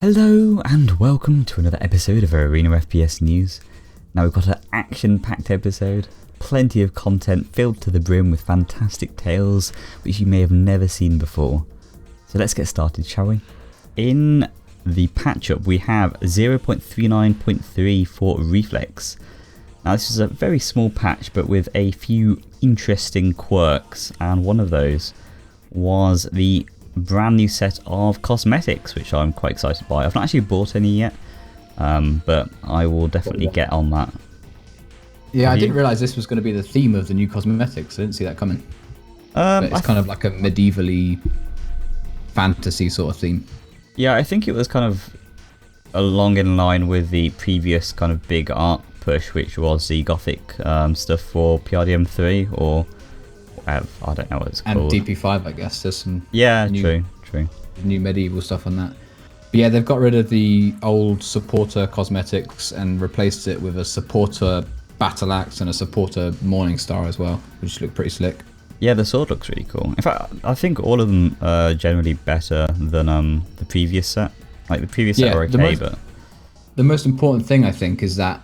Hello and welcome to another episode of Arena FPS News. Now we've got an action-packed episode, plenty of content filled to the brim with fantastic tales which you may have never seen before. So let's get started, shall we? In the patch-up we have 0.39.3 for Reflex. Now this is a very small patch but with a few interesting quirks, and one of those was the brand new set of cosmetics, which I'm quite excited by. I've not actually bought any yet, but I will definitely get on that. Yeah, I didn't realise this was going to be the theme of the new cosmetics. I didn't see that coming. But it's kind of like a medievally fantasy sort of theme. Yeah, I think it was kind of along in line with the previous kind of big art push, which was the Gothic stuff for PRDM 3 or I don't know what it's called. And DP5, I guess. There's some true. New medieval stuff on that. But yeah, they've got rid of the old supporter cosmetics and replaced it with a supporter battle axe and a supporter morning star as well, which look pretty slick. Yeah, the sword looks really cool. In fact, I think all of them are generally better than the previous set. Like the previous set were okay, but the most important thing I think is that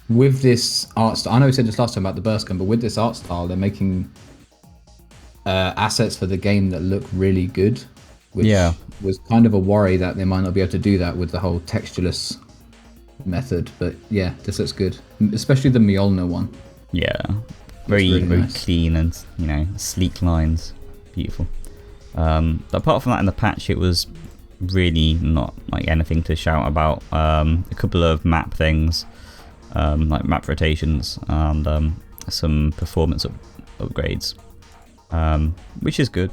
with this art style, I know we said this last time about the burst gun, but with this art style, they're making assets for the game that look really good, which was kind of a worry that they might not be able to do that with the whole textureless method. But yeah, this looks good, especially the Mjolnir one. Yeah, very nice. Clean and sleek lines, beautiful. Apart from that, in the patch, it was really not like anything to shout about. A couple of map things, like map rotations and some performance upgrades. Which is good.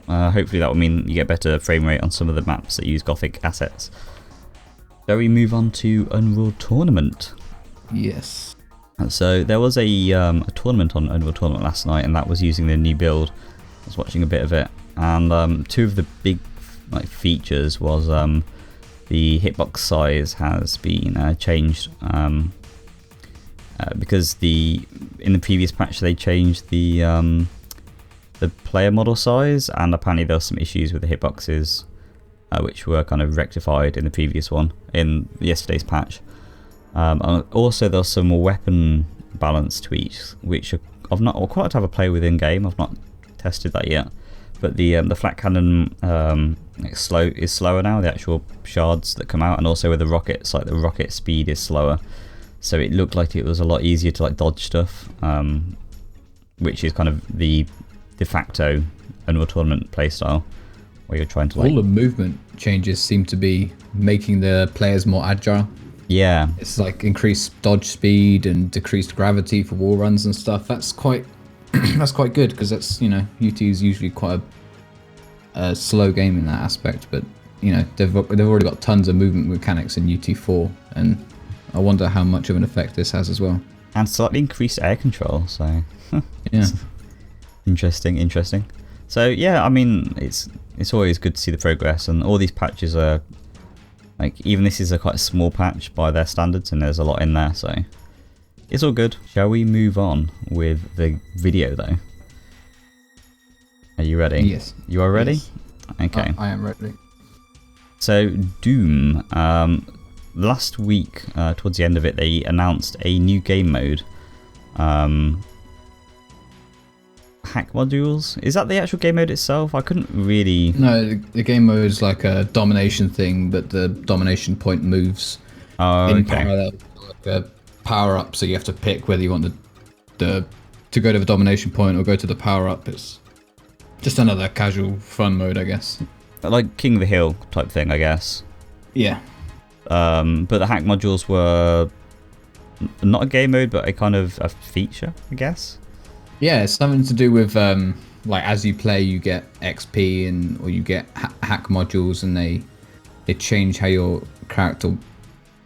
Hopefully that will mean you get better frame rate on some of the maps that use Gothic assets. So we move on to Unreal Tournament. Yes. So there was a tournament on Unreal Tournament last night, and that was using the new build. I was watching a bit of it, and two of the big features was the hitbox size has been changed because in the previous patch they changed the player model size, and apparently there were some issues with the hitboxes which were kind of rectified in the previous one, in yesterday's patch. And also there's some weapon balance tweaks which I've not, or quite like to have a play with in game. I've not tested that yet, but the flat cannon is slower now, the actual shards that come out, and also with the rockets, like the rocket speed is slower, so it looked like it was a lot easier to like dodge stuff, which is kind of the de facto Unreal Tournament playstyle, where you're trying to all the movement changes seem to be making the players more agile. Yeah, it's like increased dodge speed and decreased gravity for wall runs and stuff. That's quite that's quite good, because that's, UT is usually quite a slow game in that aspect, but they've already got tons of movement mechanics in UT4, and I wonder how much of an effect this has as well. And slightly increased air control, so yeah. Interesting. So yeah, I mean, it's always good to see the progress, and all these patches are like, even this is a quite small patch by their standards, and there's a lot in there, so it's all good. Shall we move on with the video though? Are you ready? Yes. You are ready? Yes. Okay. I am ready. So Doom, last week towards the end of it, they announced a new game mode. Hack modules? Is that the actual game mode itself? I couldn't really... No, the game mode is like a domination thing, but the domination point moves in parallel, like a power up, so you have to pick whether you want to go to the domination point or go to the power up. It's just another casual fun mode, I guess. Like King of the Hill type thing, I guess. Yeah. But the hack modules were not a game mode, but a kind of a feature, I guess. Yeah, it's something to do with like as you play, you get XP or you get hack modules, and they change how your character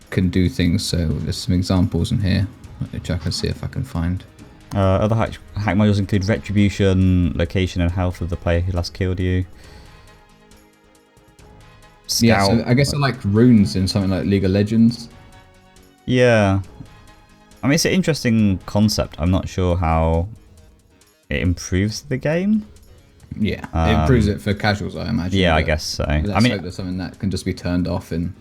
can do things. So there's some examples in here, which I can see if I can find. Other hack modules include retribution, location, and health of the player who last killed you. Scout. Yeah, so I guess I like runes in something like League of Legends. Yeah, I mean, it's an interesting concept. I'm not sure how it improves the game. Yeah, it improves it for casuals, I imagine. Yeah, I guess so. I Let's mean, hope there's something that can just be turned off in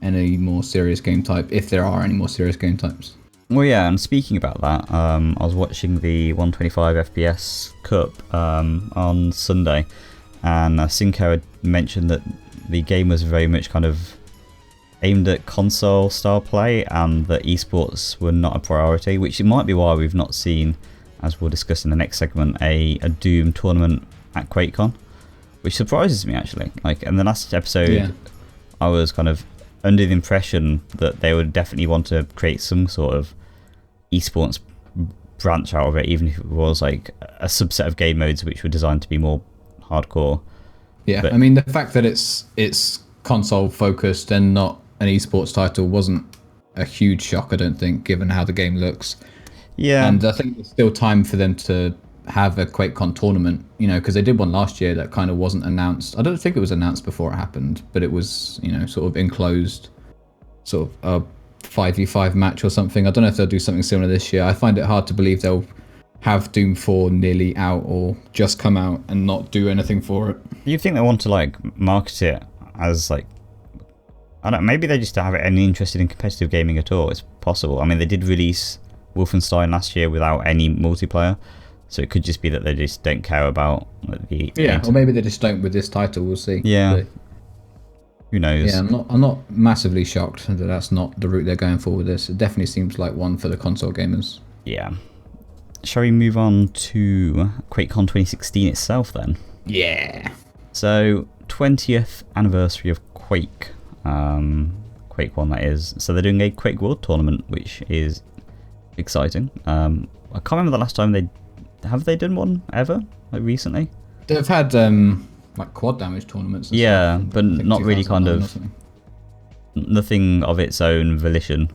any more serious game type, if there are any more serious game types. well, yeah, and speaking about that, I was watching the 125 FPS Cup on Sunday, and Sinko had mentioned that the game was very much kind of aimed at console style play, and that esports were not a priority, which it might be why we've not seen, as we'll discuss in the next segment, a Doom tournament at Quakecon, which surprises me actually. Like in the last episode, I was kind of under the impression that they would definitely want to create some sort of esports branch out of it, even if it was like a subset of game modes which were designed to be more hardcore. Yeah, but, I mean, the fact that it's console focused and not an esports title wasn't a huge shock, I don't think, given how the game looks. Yeah, and I think there's still time for them to have a QuakeCon tournament, you know, because they did one last year that kind of wasn't announced. I don't think it was announced before it happened, but it was, you know, sort of enclosed, sort of a 5v5 match or something. I don't know if they'll do something similar this year. I find it hard to believe they'll have Doom 4 nearly out or just come out and not do anything for it. You think they want to like market it as like, I don't know, maybe they just don't have any interest in competitive gaming at all. It's possible. I mean, they did release Wolfenstein last year without any multiplayer, so it could just be that they just don't care about the or maybe they just don't with this title. We'll see. Yeah, but who knows? Yeah, I'm not massively shocked that that's not the route they're going for with this. It definitely seems like one for the console gamers. Yeah. Shall we move on to QuakeCon 2016 itself then? Yeah. So 20th anniversary of Quake, Quake 1 that is. So they're doing a Quake World Tournament, which is exciting. I can't remember the last time they done one ever, like recently. They've had like quad damage tournaments. And yeah, stuff, but not really kind of nothing of its own volition,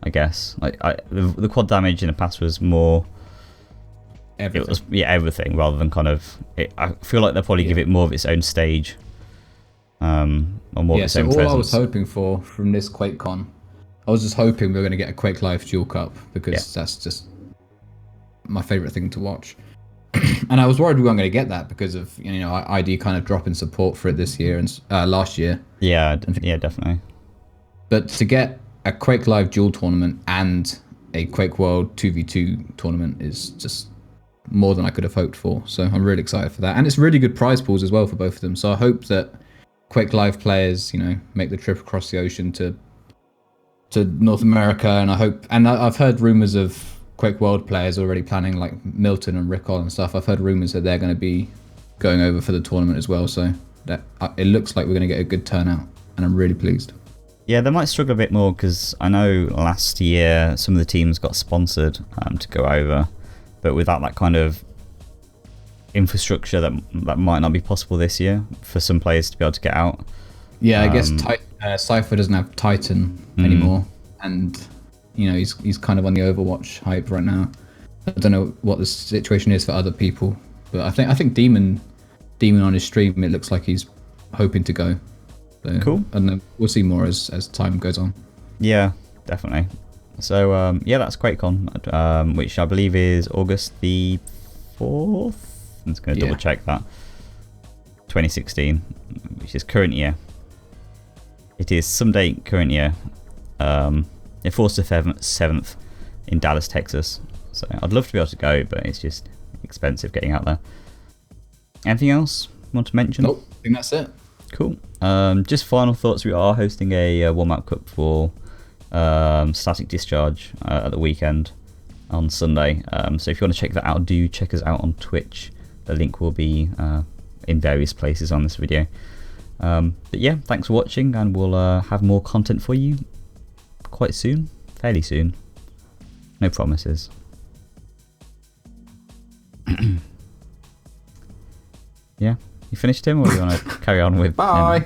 I guess. Like the quad damage in the past was more everything. It was everything rather than kind of. I feel like they'll probably give it more of its own stage, or more of its own presence. All I was hoping for from this QuakeCon, I was just hoping we were going to get a Quake Live Duel Cup, because that's just my favourite thing to watch. And I was worried we weren't going to get that because of, you know, ID kind of dropping support for it this year and last year. Yeah, definitely. But to get a Quake Live Duel tournament and a Quake World 2v2 tournament is just more than I could have hoped for. So I'm really excited for that. And it's really good prize pools as well for both of them. So I hope that Quake Live players, you know, make the trip across the ocean to North America. And I've heard rumours of Quake World players already planning, like Milton and Rickol and stuff. I've heard rumours that they're going to be going over for the tournament as well. So that it looks like we're going to get a good turnout. And I'm really pleased. Yeah, they might struggle a bit more because I know last year some of the teams got sponsored to go over. But without that kind of infrastructure, that might not be possible this year for some players to be able to get out. Yeah, I guess Cypher doesn't have Titan anymore, and you know he's kind of on the Overwatch hype right now. I don't know what the situation is for other people, but I think Demon on his stream, it looks like he's hoping to go. So, cool. And we'll see more as time goes on. Yeah, definitely. So yeah, that's QuakeCon, which I believe is August the 4th. I'm just going to double check that. 2016, which is current year. It is some date current year. It falls to 7th in Dallas, Texas. So I'd love to be able to go, but it's just expensive getting out there. Anything else you want to mention? Nope, I think that's it. Cool. Just final thoughts. We are hosting a warm-up cup for Static Discharge at the weekend on Sunday. So if you want to check that out, do check us out on Twitch. The link will be in various places on this video. But yeah, thanks for watching, and we'll have more content for you quite soon. Fairly soon. No promises. Yeah. You finished, Tim, or do you want to carry on with... Bye.